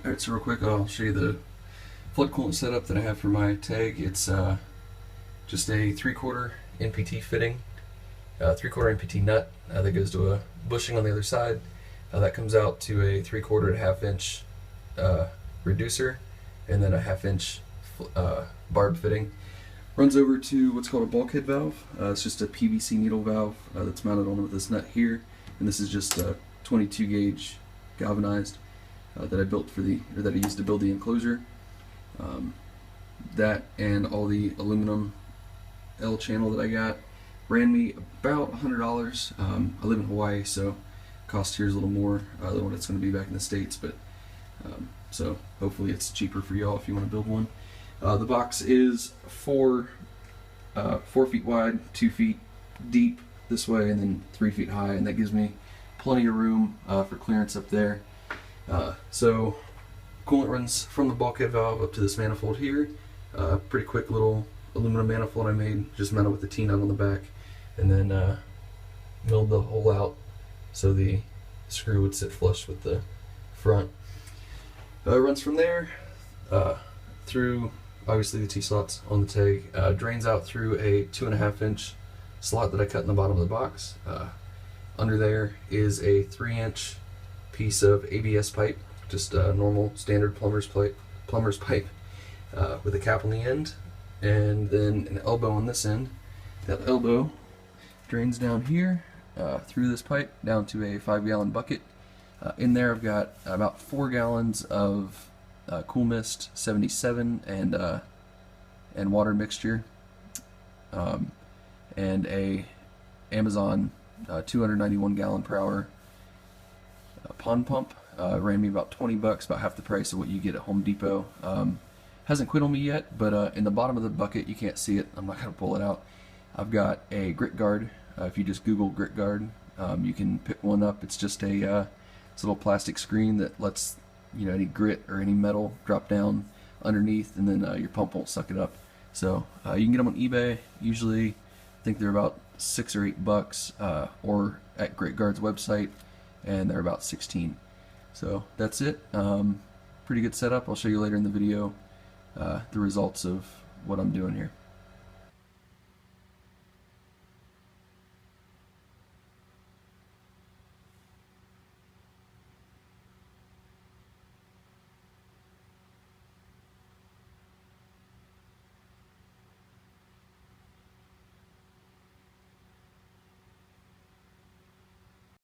Alright, so real quick I'll show you the flood coolant setup that I have for my Taig. It's just a 3/4 NPT fitting, 3/4 NPT nut that goes to a bushing on the other side. That comes out to a 3/4 to 1/2 inch reducer, and then a 1/2 inch barb fitting. Runs over to what's called a bulkhead valve. It's just a PVC needle valve that's mounted on with this nut here, and this is just a 22 gauge galvanized that I built that I used to build the enclosure. That and all the aluminum L channel that I got ran me about $100. I live in Hawaii, so cost here is a little more than what it's going to be back in the States, but so hopefully it's cheaper for y'all if you want to build one. The box is 4 feet wide, 2 feet deep this way, and then 3 feet high, and that gives me plenty of room for clearance up there. So coolant runs from the bulkhead valve up to this manifold here. Pretty quick little aluminum manifold I made, just mounted with the T-nut on the back, and then milled the hole out so the screw would sit flush with the front. It runs from there through obviously the T-slots on the Taig, drains out through a 2.5 inch slot that I cut in the bottom of the box. Under there is a 3-inch piece of ABS pipe, just a normal standard plumber's pipe with a cap on the end, and then an elbow on this end. That elbow drains down here through this pipe down to a 5-gallon bucket. In there I've got about 4 gallons of Koolmist 77 and water mixture, and a Amazon 291 gallon per hour pond pump. Ran me about $20, about half the price of what you get at Home Depot. Hasn't quit on me yet, but in the bottom of the bucket, you can't see it, I'm not going to pull it out, I've got a grit guard. If you just Google grit guard, you can pick one up. It's just a it's a little plastic screen that lets any grit or any metal drop down underneath, and then your pump won't suck it up. So you can get them on eBay. Usually I think they're about $6 or $8, or at Grit Guard's website, and they're about 16. So that's it. Pretty good setup. I'll show you later in the video the results of what I'm doing here.